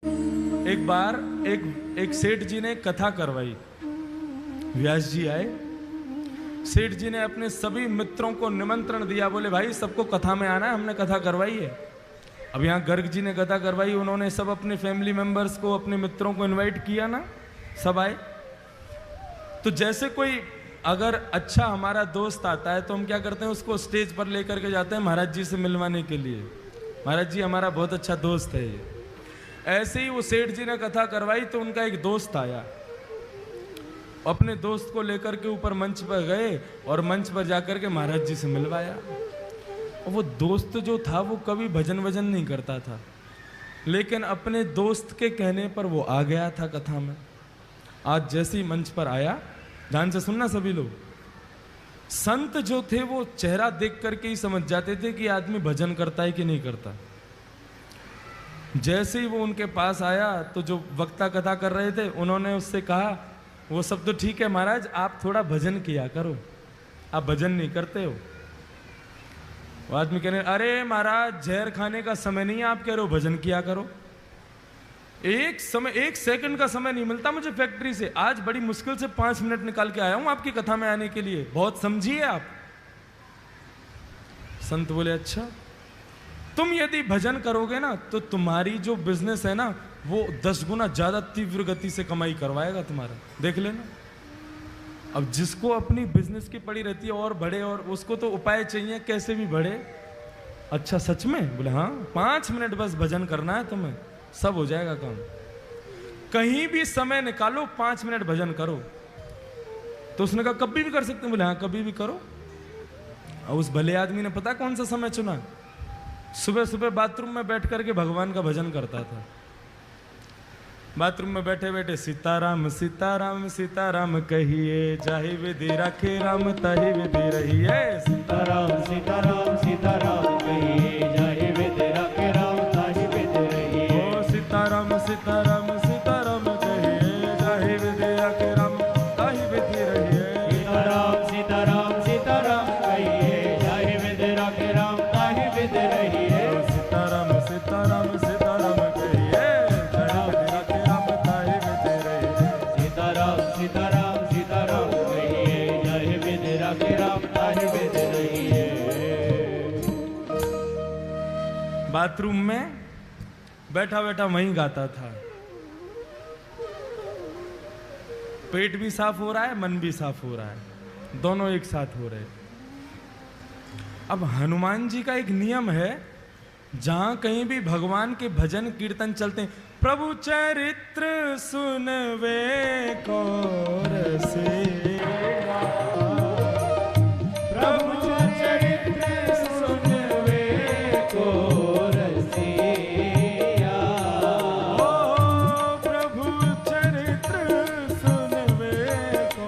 एक बार एक सेठ जी ने कथा करवाई। व्यास जी आए, सेठ जी ने अपने सभी मित्रों को निमंत्रण दिया, बोले भाई सबको कथा में आना है, हमने कथा करवाई है। अब यहाँ गर्ग जी ने कथा करवाई, उन्होंने सब अपने फैमिली मेंबर्स को, अपने मित्रों को इनवाइट किया ना, सब आए। तो जैसे कोई अगर अच्छा हमारा दोस्त आता है तो हम क्या करते हैं, उसको स्टेज पर लेकर के जाते हैं महाराज जी से मिलवाने के लिए, महाराज जी हमारा बहुत अच्छा दोस्त है ये। ऐसे ही वो सेठ जी ने कथा करवाई तो उनका एक दोस्त आया, अपने दोस्त को लेकर के ऊपर मंच पर गए और मंच पर जाकर के महाराज जी से मिलवाया। और वो दोस्त जो था वो कभी भजन वजन नहीं करता था, लेकिन अपने दोस्त के कहने पर वो आ गया था कथा में। आज जैसे ही मंच पर आया, ध्यान से सुनना सभी लोग, संत जो थे वो चेहरा देख करके ही समझ जाते थे कि आदमी भजन करता है कि नहीं करता। जैसे ही वो उनके पास आया तो जो वक्ता कथा कर रहे थे उन्होंने उससे कहा, वो सब तो ठीक है महाराज, आप थोड़ा भजन किया करो, आप भजन नहीं करते हो। वो आदमी कहने, अरे महाराज जहर खाने का समय नहीं है, आप कह रहे हो भजन किया करो। एक सेकंड का समय नहीं मिलता मुझे फैक्ट्री से, आज बड़ी मुश्किल से 5 मिनट निकाल के आया हूं आपकी कथा में आने के लिए, बहुत समझिए आप। संत बोले, अच्छा तुम यदि भजन करोगे ना तो तुम्हारी जो बिजनेस है ना वो 10 गुना ज्यादा तीव्र गति से कमाई करवाएगा तुम्हारा, देख लेना। अब जिसको अपनी बिजनेस की पड़ी रहती है और बढ़े, और उसको तो उपाय चाहिए कैसे भी बढ़े। अच्छा सच में? बोले हाँ, 5 मिनट बस भजन करना है तुम्हें, सब हो जाएगा काम। कहीं भी समय निकालो, 5 मिनट भजन करो। तो उसने कहा कभी भी कर सकते हैं? बोले हाँ कभी भी करो। और उस भले आदमी ने पता कौन सा समय चुना? सुबह सुबह बाथरूम में बैठ करके भगवान का भजन करता था। बाथरूम में बैठे बैठे सीताराम सीताराम सीताराम कहिए, जाहि विधि राखे राम ताहि विधि रहिए। सीताराम सीताराम सीताराम कहिए, जाहि विधि राखे राम ताहि विधि रहिए। ओ सीताराम सीताराम सीताराम कहिए, जाहि विधि राखे राम ताहि विधि रहिए। सीताराम सीताराम सीताराम कहिए, जाहि विधि राखे राम ताहि विधि रहिए। सीताराम सीताराम सीताराम कहिए, जाहि विधि राखे राम ताहि विधि रहिए। सीताराम सीताराम सीताराम कहिए, जाहि विधि राखे राम ताहि विधि रहिए। बाथरूम में बैठा बैठा वहीं गाता था। पेट भी साफ हो रहा है, मन भी साफ हो रहा है, दोनों एक साथ हो रहे। अब हनुमान जी का एक नियम है, जहां कहीं भी भगवान के भजन कीर्तन चलते हैं, प्रभु चरित्र सुनवे को रसिया, प्रभु चरित्र सुनवे को रसिया। ओ प्रभु चरित्र सुनवे को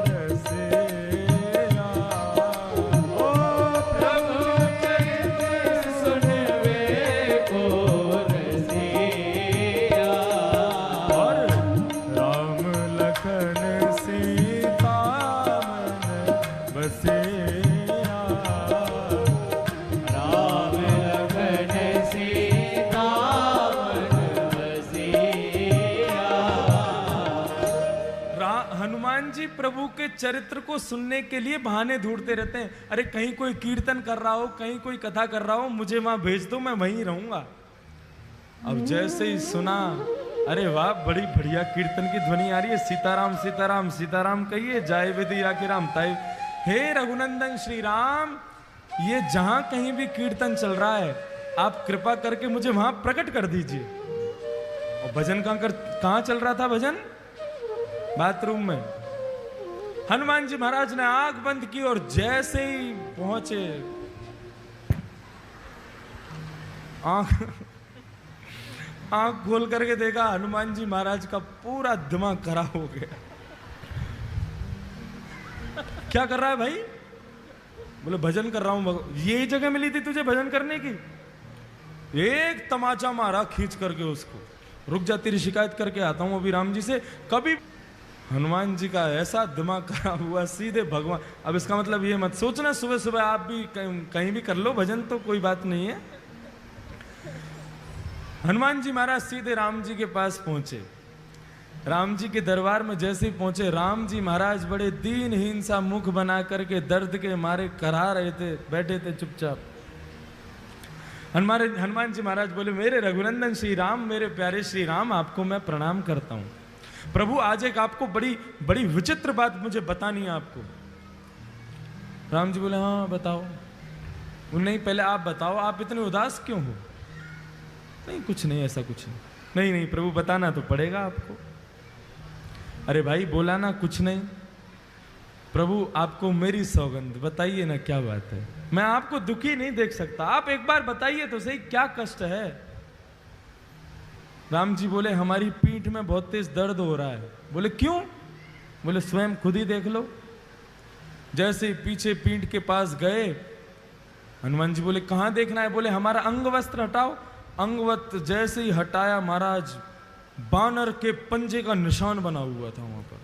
रसिया। ओ प्रभु चरित्र सुनवे को रसिया। और राम लखन सीता मन बसिया। राम लखन सीता मन बसिया। हनुमान जी प्रभु के चरित्र को सुनने के लिए बहाने ढूंढते रहते हैं। अरे कहीं कोई कीर्तन कर रहा हो, कहीं कोई कथा कर रहा हो, मुझे वहां भेज दो, मैं वहीं रहूंगा। अब जैसे ही सुना, अरे वाह बड़ी बढ़िया कीर्तन की ध्वनि आ रही है, सीताराम सीताराम सीताराम कहिए, जाय विधि राखे राम ताहि। हे रघुनंदन श्री राम, ये जहां कहीं भी कीर्तन चल रहा है, आप कृपा करके मुझे वहां प्रकट कर दीजिए। और भजन कहां चल रहा था? भजन बाथरूम में। हनुमान जी महाराज ने आंख बंद की और जैसे ही पहुंचे, आंख खोल करके देखा, हनुमान जी महाराज का पूरा दिमाग खराब हो गया। क्या कर रहा है भाई? बोले भजन कर रहा हूं। यही जगह मिली थी तुझे भजन करने की? एक तमाचा मारा खींच करके उसको, रुक जा तेरी शिकायत करके आता हूं अभी राम जी से। कभी हनुमान जी का ऐसा दिमाग खराब हुआ, सीधे भगवान। अब इसका मतलब ये मत सोचना सुबह सुबह आप भी कहीं भी कर लो भजन, तो कोई बात नहीं है। हनुमान जी महाराज सीधे राम जी के पास पहुंचे। राम जी के दरबार में जैसे ही पहुंचे, राम जी महाराज बड़े दीनहीन सा मुख बना करके दर्द के मारे करा रहे थे, बैठे थे चुपचाप। हनुमान जी महाराज बोले, मेरे रघुनंदन श्री राम, मेरे प्यारे श्री राम, आपको मैं प्रणाम करता हूं। प्रभु आज एक आपको बड़ी बड़ी विचित्र बात मुझे बतानी है आपको। राम जी बोले, हाँ बताओ। नहीं पहले आप बताओ, आप इतने उदास क्यों हो? नहीं कुछ नहीं, ऐसा कुछ नहीं। नहीं नहीं प्रभु बताना तो पड़ेगा आपको। अरे भाई बोला ना कुछ नहीं। प्रभु आपको मेरी सौगंध, बताइए ना क्या बात है। मैं आपको दुखी नहीं देख सकता, आप एक बार बताइए तो सही क्या कष्ट है। राम जी बोले, हमारी पीठ में बहुत तेज दर्द हो रहा है। बोले क्यों? बोले स्वयं खुद ही देख लो। जैसे पीछे पीठ के पास गए, हनुमान जी बोले कहां देखना है? बोले हमारा अंग वस्त्र हटाओ। अंगवस्त्र जैसे ही हटाया महाराज, बानर के पंजे का निशान बना हुआ था वहां पर।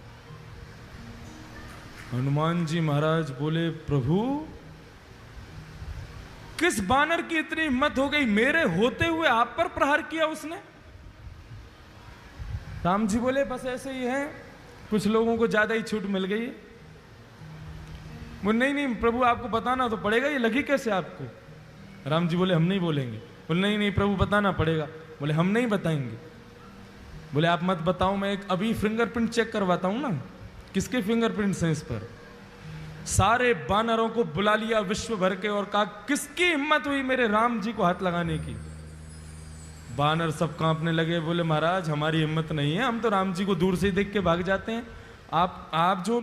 हनुमान जी महाराज बोले, प्रभु किस बानर की इतनी हिम्मत हो गई, मेरे होते हुए आप पर प्रहार किया उसने? राम जी बोले, बस ऐसे ही है, कुछ लोगों को ज्यादा ही छूट मिल गई। बोले नहीं नहीं प्रभु आपको बताना तो पड़ेगा, ये लगी कैसे आपको? राम जी बोले, हम नहीं बोलेंगे। बोले नहीं नहीं प्रभु बताना पड़ेगा। बोले हम नहीं बताएंगे। बोले आप मत बताओ, मैं एक अभी फिंगरप्रिंट चेक करवाता हूं ना। किसके फिंगरप्रिंट्स हैं इस पर? सारे बानरों को बुला लिया विश्व भर के और कहा किसकी हिम्मत हुई मेरे राम जी को हाथ लगाने की? बानर सब कांपने लगे। बोले महाराज हमारी हिम्मत नहीं है, हम तो राम जी को दूर से ही देख के भाग जाते हैं। आप जो